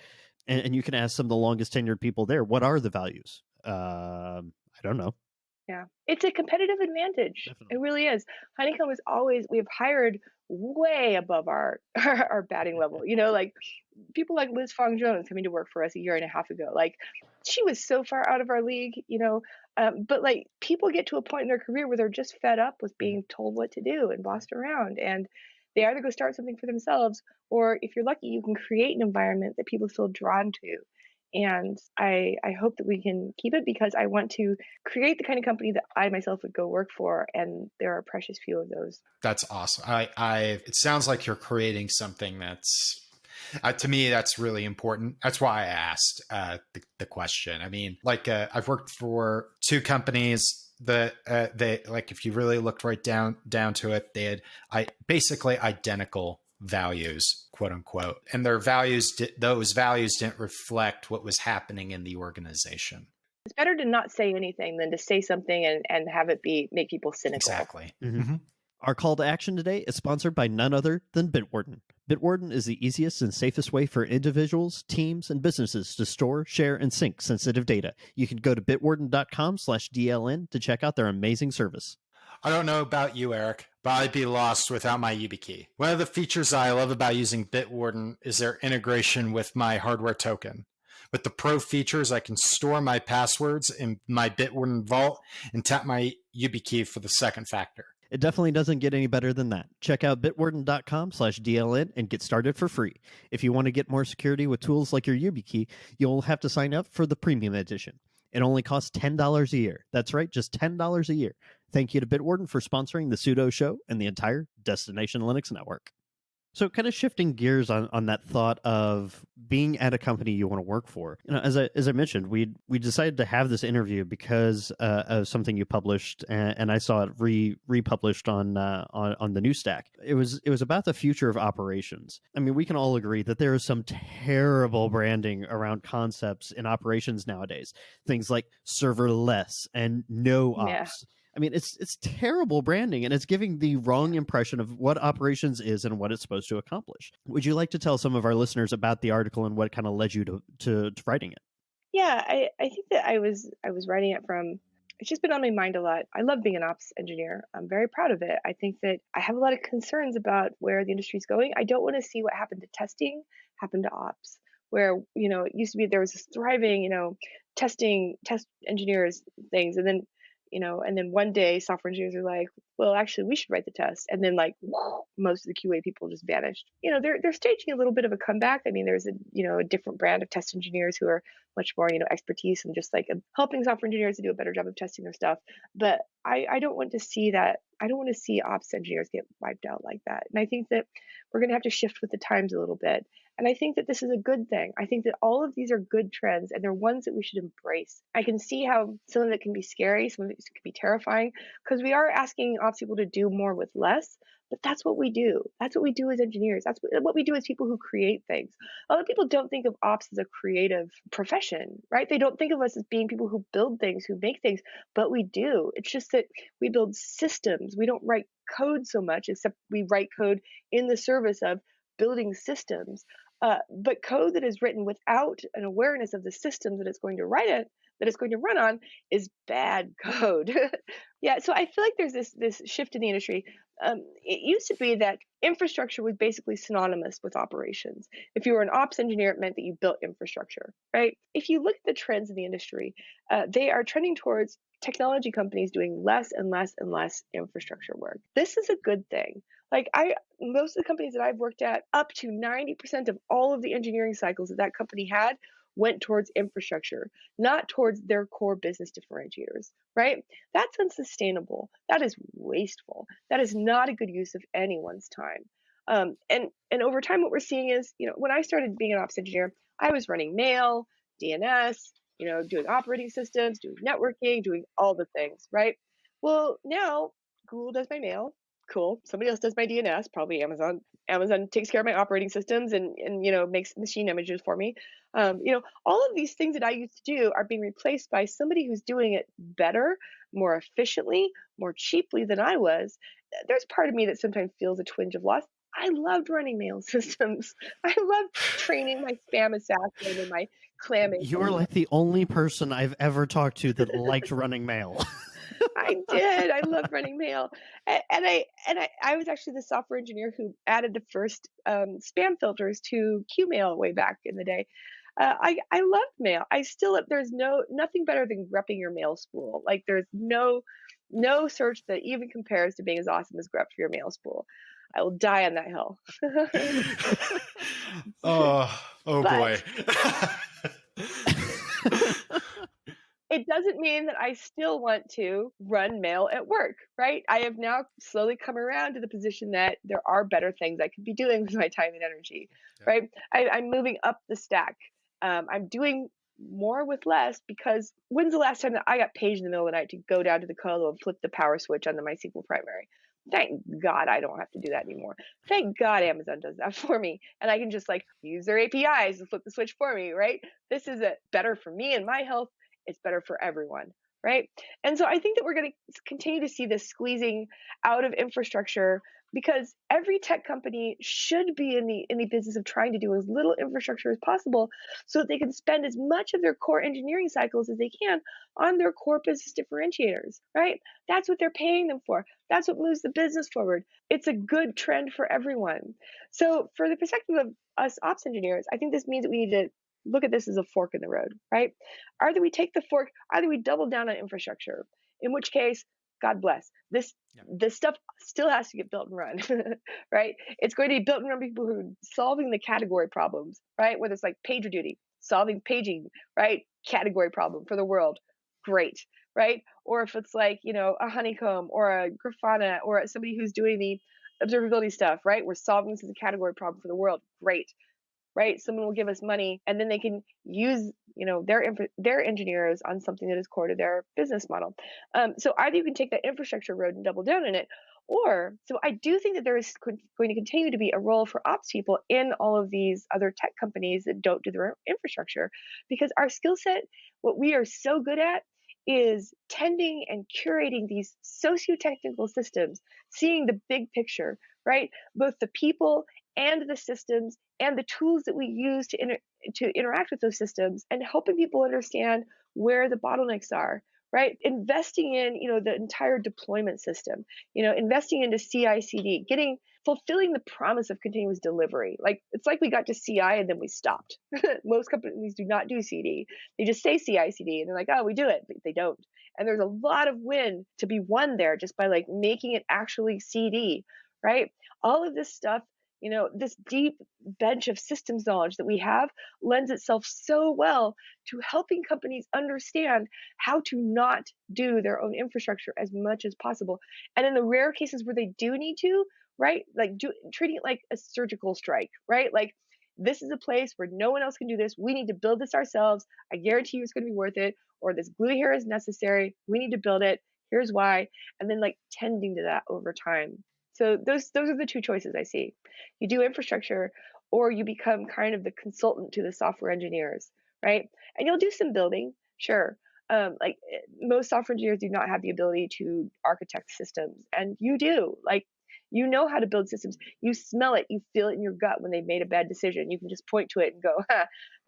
and you can ask some of the longest tenured people there, what are the values? I don't know. Yeah, it's a competitive advantage. Definitely. It really is. Honeycomb is always, we've hired way above our our batting level. Like people like Liz Fong Jones coming to work for us a year and a half ago. Like she was so far out of our league, but like people get to a point in their career where they're just fed up with being told what to do and bossed around, and they either go start something for themselves, or if you're lucky, you can create an environment that people feel drawn to. And I hope that we can keep it, because I want to create the kind of company that I myself would go work for, and there are a precious few of those. That's awesome. It sounds like you're creating something that's, to me, that's really important. That's why I asked the question. I mean, I've worked for 2 companies that they, like, if you really looked right down to it, they had basically identical values, quote unquote, and those values didn't reflect what was happening in the organization. It's better to not say anything than to say something and have it make people cynical. Exactly. Our call to action today is sponsored by none other than Bitwarden. Bitwarden is the easiest and safest way for individuals, teams, and businesses to store, share, and sync sensitive data. You can go to bitwarden.com/DLN to check out their amazing service. I don't know about you, Eric, but I'd be lost without my YubiKey. One of the features I love about using Bitwarden is their integration with my hardware token. With the Pro features, I can store my passwords in my Bitwarden vault and tap my YubiKey for the second factor. It definitely doesn't get any better than that. Check out bitwarden.com/DLN and get started for free. If you want to get more security with tools like your YubiKey, you'll have to sign up for the premium edition. It only costs $10 a year. That's right, just $10 a year. Thank you to Bitwarden for sponsoring the Sudo Show and the entire Destination Linux network. So kind of shifting gears on that thought of being at a company you want to work for. As I mentioned, we decided to have this interview because of something you published, and I saw it republished on the New Stack. It was about the future of operations. I mean, we can all agree that there is some terrible branding around concepts in operations nowadays. Things like serverless and no ops. Yeah. I mean, it's terrible branding, and it's giving the wrong impression of what operations is and what it's supposed to accomplish. Would you like to tell some of our listeners about the article and what kind of led you to writing it? Yeah, I think that I was writing it from, it's just been on my mind a lot. I love being an ops engineer. I'm very proud of it. I think that I have a lot of concerns about where the industry is going. I don't want to see what happened to testing happen to ops, where, it used to be there was this thriving, test engineers things, and then one day software engineers are like, well, actually, we should write the test. And then most of the QA people just vanished. They're staging a little bit of a comeback. I mean, there's a different brand of test engineers who are much more, expertise and just helping software engineers to do a better job of testing their stuff. But I don't want to see that. I don't want to see ops engineers get wiped out like that. And I think that we're going to have to shift with the times a little bit. And I think that this is a good thing. I think that all of these are good trends, and they're ones that we should embrace. I can see how some of it can be scary, some of it can be terrifying, because we are asking ops people to do more with less. But that's what we do. That's what we do as engineers. That's what we do as people who create things. A lot of people don't think of ops as a creative profession, right? They don't think of us as being people who build things, who make things, but we do. It's just that we build systems. We don't write code so much, except we write code in the service of building systems. But code that is written without an awareness of the systems that it's going to run on is bad code. Yeah, so I feel like there's this shift in the industry. It used to be that infrastructure was basically synonymous with operations. If you were an ops engineer, it meant that you built infrastructure, right? If you look at the trends in the industry, they are trending towards technology companies doing less and less and less infrastructure work. This is a good thing. Most of the companies that I've worked at, up to 90% of all of the engineering cycles that company had went towards infrastructure, not towards their core business differentiators, right? That's unsustainable. That is wasteful. That is not a good use of anyone's time. And over time, what we're seeing is, when I started being an ops engineer, I was running mail, DNS, doing operating systems, doing networking, doing all the things, right? Well, now Google does my mail. Cool. Somebody else does my DNS, probably Amazon. Amazon takes care of my operating systems and makes machine images for me. All of these things that I used to do are being replaced by somebody who's doing it better, more efficiently, more cheaply than I was. There's part of me that sometimes feels a twinge of loss. I loved running mail systems. I loved training my spam assassin and my clam. You're like the only person I've ever talked to that liked running mail. I did. I loved running mail, and I was actually the software engineer who added the first spam filters to Qmail way back in the day. I loved mail. I still there's nothing better than grepping your mail spool. Like there's no search that even compares to being as awesome as grep for your mail spool. I will die on that hill. Boy. It doesn't mean that I still want to run mail at work, right? I have now slowly come around to the position that there are better things I could be doing with my time and energy, right? I'm moving up the stack. I'm doing more with less because when's the last time that I got paged in the middle of the night to go down to the colo and flip the power switch on the MySQL primary? Thank God I don't have to do that anymore. Thank God Amazon does that for me. And I can just use their APIs to flip the switch for me, right? This is better for me and my health. It's better for everyone, right? And so I think that we're going to continue to see this squeezing out of infrastructure because every tech company should be in the business of trying to do as little infrastructure as possible so that they can spend as much of their core engineering cycles as they can on their core business differentiators, right? That's what they're paying them for. That's what moves the business forward. It's a good trend for everyone. So for the perspective of us ops engineers, I think this means that we need to look at this as a fork in the road, right? Either we take the fork, either we double down on infrastructure, in which case, God bless. This stuff still has to get built and run, right? It's going to be built and run by people who are solving the category problems, right? Whether it's like PagerDuty, solving paging, right? Category problem for the world, great, right? Or if it's like, a Honeycomb or a Grafana or somebody who's doing the observability stuff, right? We're solving this as a category problem for the world, great. Right? Someone will give us money and then they can use, their engineers on something that is core to their business model. So either you can take that infrastructure road and double down on it, or so I do think that there is going to continue to be a role for ops people in all of these other tech companies that don't do their infrastructure, because our skill set, what we are so good at is tending and curating these socio-technical systems, seeing the big picture, right? Both the people and the systems and the tools that we use to interact with those systems, and helping people understand where the bottlenecks are, right? Investing in, the entire deployment system, investing into CI/CD, fulfilling the promise of continuous delivery. It's like we got to CI and then we stopped. Most companies do not do CD. They just say CI/CD and they're like, oh, we do it, but they don't. And there's a lot of win to be won there just by making it actually CD, right? All of this stuff, this deep bench of systems knowledge that we have lends itself so well to helping companies understand how to not do their own infrastructure as much as possible. And in the rare cases where they do need to, right, treating it like a surgical strike, right? This is a place where no one else can do this. We need to build this ourselves. I guarantee you it's going to be worth it. Or this glue here is necessary. We need to build it. Here's why. And then tending to that over time. So those are the two choices I see. You do infrastructure, or you become kind of the consultant to the software engineers, right? And you'll do some building, sure. Most software engineers do not have the ability to architect systems, and you do. You know how to build systems. You smell it. You feel it in your gut when they've made a bad decision. You can just point to it and go,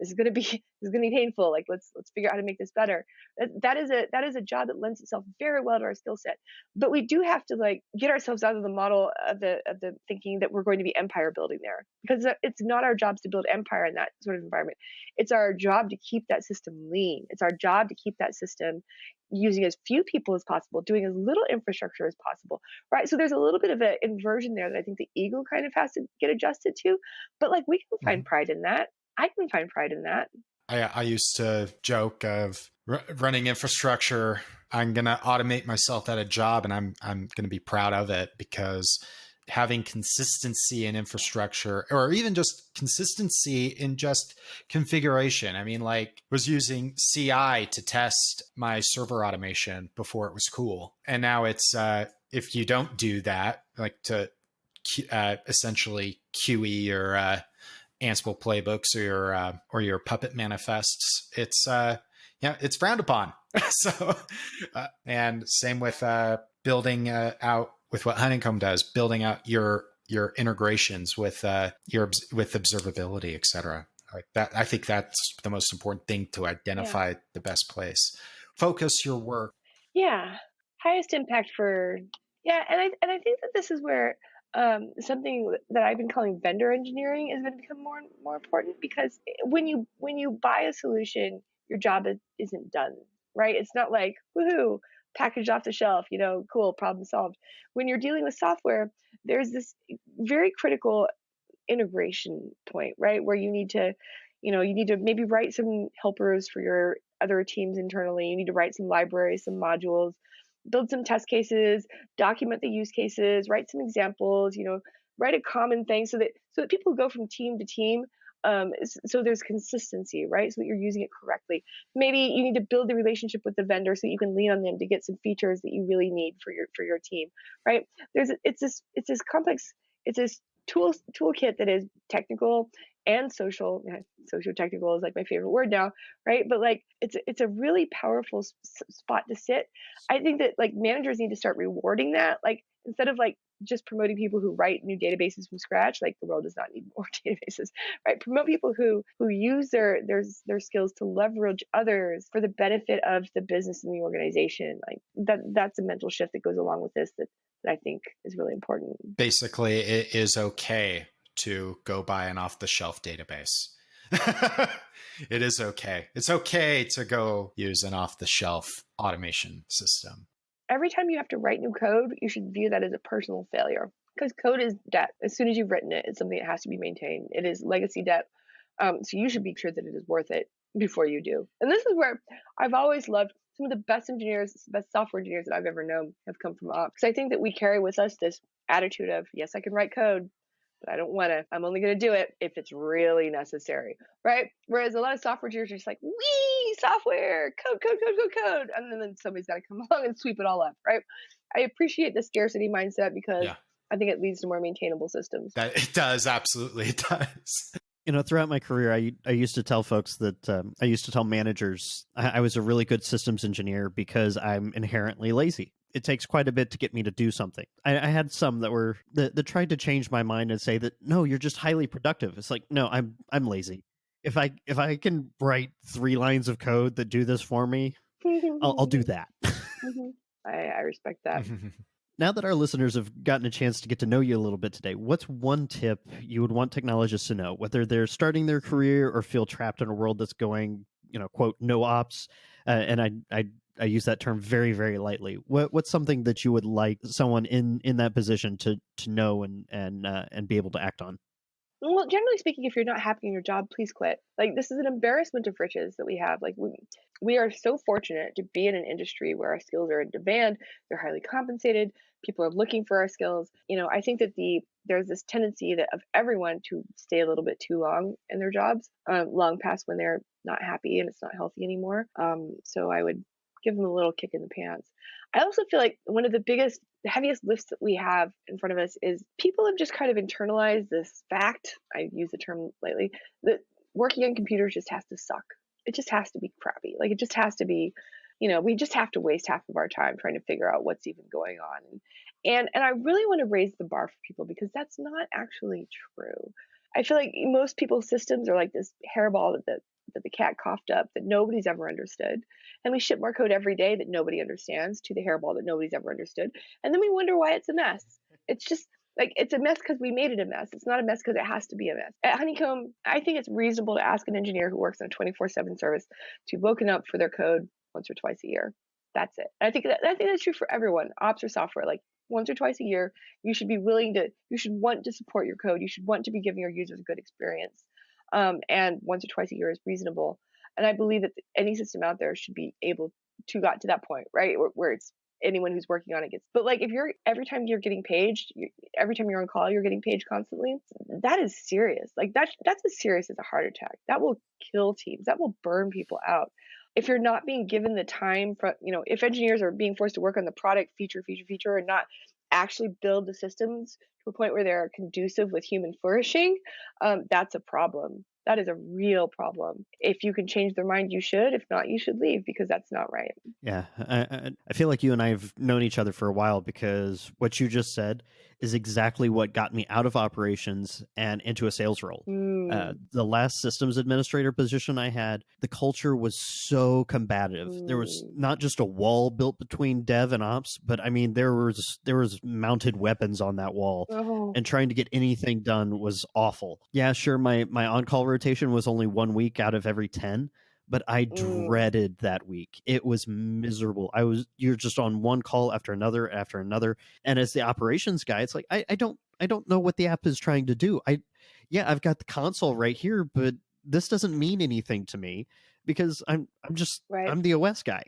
"This is going to be painful. Let's figure out how to make this better." That is a job that lends itself very well to our skill set. But we do have to get ourselves out of the model of the thinking that we're going to be empire building there, because it's not our jobs to build empire in that sort of environment. It's our job to keep that system lean. It's our job to keep that system using as few people as possible, doing as little infrastructure as possible, right? So there's a little bit of an inversion there that I think the ego kind of has to get adjusted to, but we can find pride in that. I can find pride in that. I used to joke of running infrastructure. I'm going to automate myself at a job, and I'm going to be proud of it, because having consistency in infrastructure, or even just consistency in just configuration. I mean, like, was using CI to test my server automation before it was cool. And now it's, if you don't do that, like to essentially QE or Ansible playbooks or your Puppet manifests, it's it's frowned upon. So, and same with building out with what Honeycomb does, building out your integrations with with observability, etc. Like that, I think that's the most important thing, to identify the best place. Focus your work. Yeah, highest impact for and I think that this is where something that I've been calling vendor engineering is going to become more and more important, because when you buy a solution, your job isn't done, right? It's not like woohoo, packaged off the shelf, cool, problem solved. When you're dealing with software, there's this very critical integration point, right? Where you need to maybe write some helpers for your other teams internally. You need to write some libraries, some modules, build some test cases, document the use cases, write some examples, write a common thing so that people go from team to team. So there's consistency, right? So that you're using it correctly. Maybe you need to build the relationship with the vendor so that you can lean on them to get some features that you really need for your team, right? It's this complex, it's this toolkit that is technical and social. Social technical is like my favorite word now, right? But like it's a really powerful spot to sit. I think that like managers need to start rewarding that, like instead of like just promoting people who write new databases from scratch. Like the world does not need more databases, right? Promote people who use their skills to leverage others for the benefit of the business and the organization. Like that's a mental shift that goes along with this that I think is really important. Basically, it is okay to go buy an off-the-shelf database. It is okay. It's okay to go use an off-the-shelf automation system. Every time you have to write new code, you should view that as a personal failure, because code is debt. As soon as you've written it, it's something that has to be maintained. It is legacy debt. So you should be sure that it is worth it before you do. And this is where I've always loved some of the best engineers, best software engineers that I've ever known have come from ops. Because I think that we carry with us this attitude of, yes, I can write code, but I don't want to. I'm only going to do it if it's really necessary, right? Whereas a lot of software engineers are just like, wee, software, code, code, code, code, code. And then somebody's got to come along and sweep it all up, right? I appreciate the scarcity mindset because I think it leads to more maintainable systems. That it does, absolutely, it does. Throughout my career, I used to tell folks that I used to tell managers I was a really good systems engineer because I'm inherently lazy. It takes quite a bit to get me to do something. I had some that tried to change my mind and say that, no, you're just highly productive. It's like, no, I'm lazy. If I can write 3 lines of code that do this for me, I'll do that. I respect that. Now that our listeners have gotten a chance to get to know you a little bit today, what's one tip you would want technologists to know, whether they're starting their career or feel trapped in a world that's going, quote, no ops? And I use that term very, very lightly. What's something that you would like someone in that position to know and be able to act on? Well, generally speaking, if you're not happy in your job, please quit. Like, this is an embarrassment of riches that we have. Like, we are so fortunate to be in an industry where our skills are in demand. They're highly compensated. People are looking for our skills. I think that there's this tendency that of everyone to stay a little bit too long in their jobs, long past when they're not happy and it's not healthy anymore. So I would give them a little kick in the pants. I also feel like one of the heaviest lifts that we have in front of us is people have just kind of internalized this fact, I use the term lightly, that working on computers just has to suck. It just has to be crappy. Like, it just has to be, we just have to waste half of our time trying to figure out what's even going on. And I really want to raise the bar for people, because that's not actually true. I feel like most people's systems are like this hairball that the cat coughed up that nobody's ever understood. And we ship more code every day that nobody understands to the hairball that nobody's ever understood. And then we wonder why it's a mess. It's just like, it's a mess because we made it a mess. It's not a mess because it has to be a mess. At Honeycomb, I think it's reasonable to ask an engineer who works on a 24/7 service to be woken up for their code once or twice a year. That's it. I think that's true for everyone, ops or software. Like, once or twice a year, you should want to support your code. You should want to be giving your users a good experience. And once or twice a year is reasonable. And I believe that any system out there should be able to got to that point, right? Where it's anyone who's working on it gets. But like if you're every time you're getting paged, every time you're on call, you're getting paged constantly. That is serious. Like that's as serious as a heart attack. That will kill teams. That will burn people out. If you're not being given the time for, if engineers are being forced to work on the product feature, and not actually build the systems to a point where they're conducive with human flourishing, that's a problem. That is a real problem. If you can change their mind, you should. If not, you should leave, because that's not right. Yeah, I feel like you and I have known each other for a while, because what you just said is exactly what got me out of operations and into a sales role. The last systems administrator position I had, the culture was so combative. There was not just a wall built between dev and ops, but I mean there was mounted weapons on that wall, and trying to get anything done was awful. Yeah, sure, my on-call rotation was only 1 week out of every 10. But I dreaded that week. It was miserable. You're just on one call after another. And as the operations guy, it's like, I don't know what the app is trying to do. I've got the console right here, but this doesn't mean anything to me, because I'm the OS guy.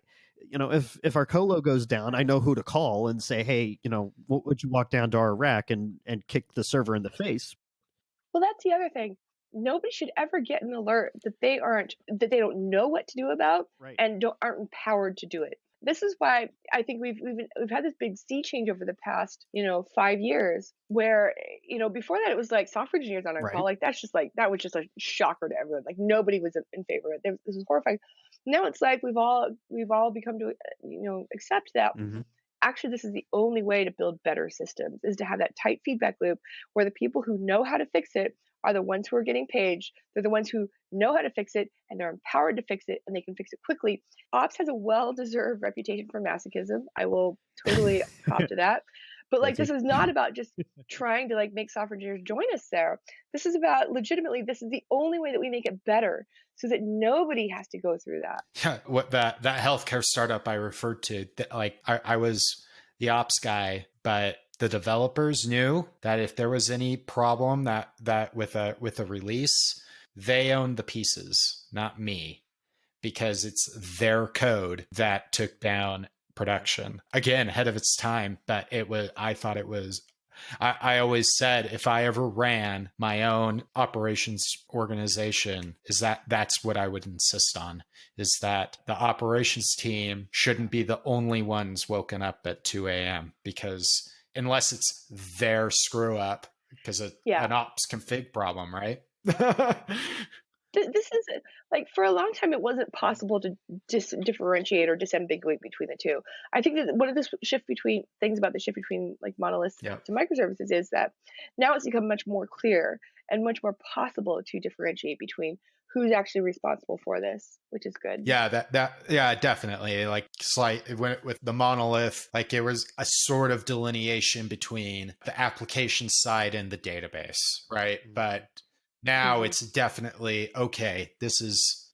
If our colo goes down, I know who to call and say, hey, would you walk down to our rack and kick the server in the face? Well, that's the other thing. Nobody should ever get an alert that they don't know what to do about, right, and aren't empowered to do it. This is why I think we've had this big sea change over the past 5 years, where before that it was like software engineers on call, like that was just a shocker to everyone. Like nobody was in favor of it. This was horrifying. Now it's like we've all become to accept that. Actually, this is the only way to build better systems, is to have that tight feedback loop where the people who know how to fix it are the ones who are getting paged. They're the ones who know how to fix it, and they're empowered to fix it, and they can fix it quickly. Ops has a well-deserved reputation for masochism. I will totally cop to that. But like, this is not about just trying to like make software engineers join us there. This is about legitimately, this is the only way that we make it better, so that nobody has to go through that. Yeah, what that healthcare startup I referred to, like I was the ops guy, but the developers knew that if there was any problem that with a release, they owned the pieces, not me, because it's their code that took down production. Again, ahead of its time, but I always said, if I ever ran my own operations organization, that's what I would insist on, is that the operations team shouldn't be the only ones woken up at 2 a.m. because unless it's their screw up, because an ops config problem, right? This is like, for a long time it wasn't possible to differentiate or disambiguate between the two. I think that one of the shift between like monoliths to microservices is that now it's become much more clear and much more possible to differentiate between who's actually responsible for this, which is good. Yeah, yeah, definitely. Like with the monolith, like it was a sort of delineation between the application side and the database, right? But now it's definitely, okay,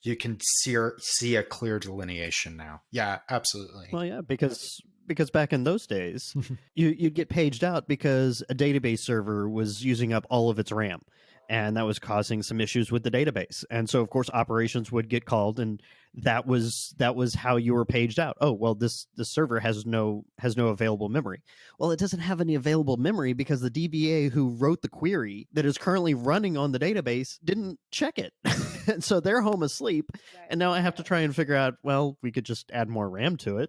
you can see a clear delineation now. Yeah, absolutely. Well, yeah, because back in those days, you'd get paged out because a database server was using up all of its RAM, and that was causing some issues with the database. And so, of course, operations would get called, and that was how you were paged out. Oh, well, this server has no available memory. Well, it doesn't have any available memory because the DBA who wrote the query that is currently running on the database didn't check it. And so they're home asleep. And now I have to try and figure out, well, we could just add more RAM to it.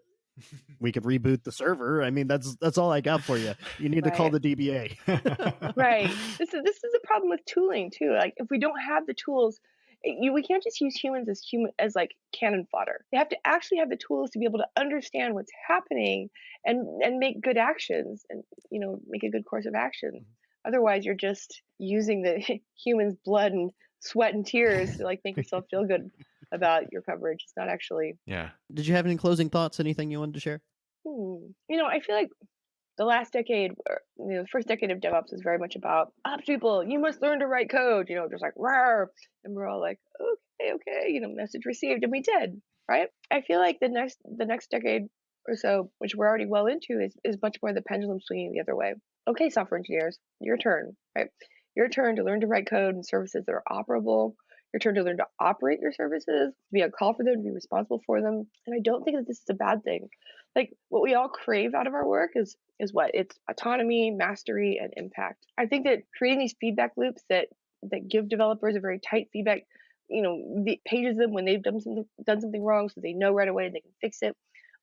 We could reboot the server. I mean, that's all I got for you. You need to call the DBA. Right. This is a problem with tooling too. Like, if we don't have the tools, we can't just use humans as like cannon fodder. You have to actually have the tools to be able to understand what's happening and make good actions, and make a good course of action. Otherwise, you're just using the human's blood and sweat and tears to like make yourself feel good about your coverage. It's not actually. Yeah. Did you have any closing thoughts? Anything you wanted to share? I feel like the last decade, the first decade of DevOps was very much about ops people. You must learn to write code. Just like rawr, and we're all like, okay, message received, and we did, right? I feel like the next decade or so, which we're already well into, is much more the pendulum swinging the other way. Okay, software engineers, your turn, right? Your turn to learn to write code and services that are operable. Your turn to learn to operate your services, to be on call for them, to be responsible for them. And I don't think that this is a bad thing. Like what we all crave out of our work is what? It's autonomy, mastery, and impact. I think that creating these feedback loops that give developers a very tight feedback, the pages them when they've done something wrong so they know right away and they can fix it.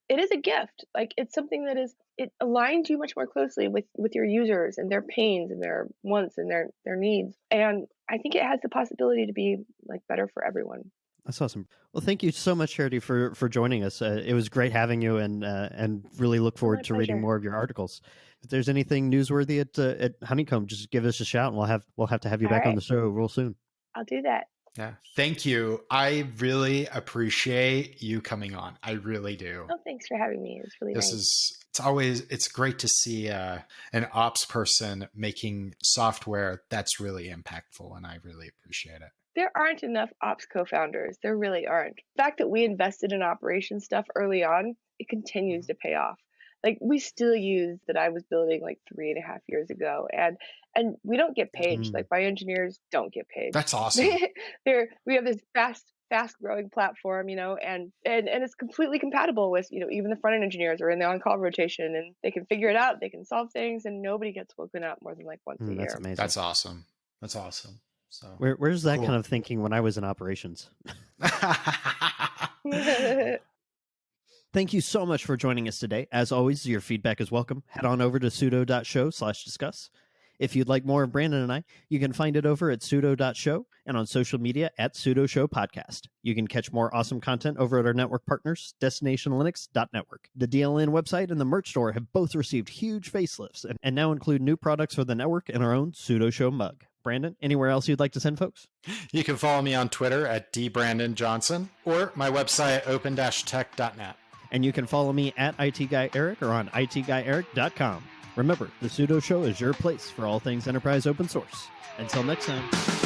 It is a gift. Like it's something that it aligns you much more closely with your users and their pains and their wants and their needs. And I think it has the possibility to be like better for everyone. That's awesome. Well, thank you so much, Charity, for joining us. It was great having you, and really look forward to reading more of your articles. If there's anything newsworthy at Honeycomb, just give us a shout, and we'll have to have you back on the show real soon. I'll do that. Yeah, thank you. I really appreciate you coming on. I really do. Oh, thanks for having me. It's really nice. It's great to see an ops person making software that's really impactful, and I really appreciate it. There aren't enough ops co-founders. There really aren't. The fact that we invested in operations stuff early on, it continues to pay off. Like we still use that I was building like 3.5 years ago, and we don't get paid. Like my engineers don't get paid. That's awesome. We have this fast growing platform, and it's completely compatible with even the front end engineers are in the on call rotation, and they can figure it out. They can solve things, and nobody gets woken up more than like once a year. That's amazing. That's awesome. That's awesome. So where's that kind of thinking when I was in operations? Thank you so much for joining us today. As always, your feedback is welcome. Head on over to sudo.show/discuss. If you'd like more of Brandon and I, you can find it over at sudo.show and on social media at Sudo Podcast. You can catch more awesome content over at our network partners, destinationlinux.network. The DLN website and the merch store have both received huge facelifts and now include new products for the network and our own Sudo Show mug. Brandon, anywhere else you'd like to send folks? You can follow me on Twitter at dbrandonjohnson or my website open-tech.net. And you can follow me at ITGuyEric or on itguyeric.com. Remember, the Sudo Show is your place for all things enterprise open source. Until next time.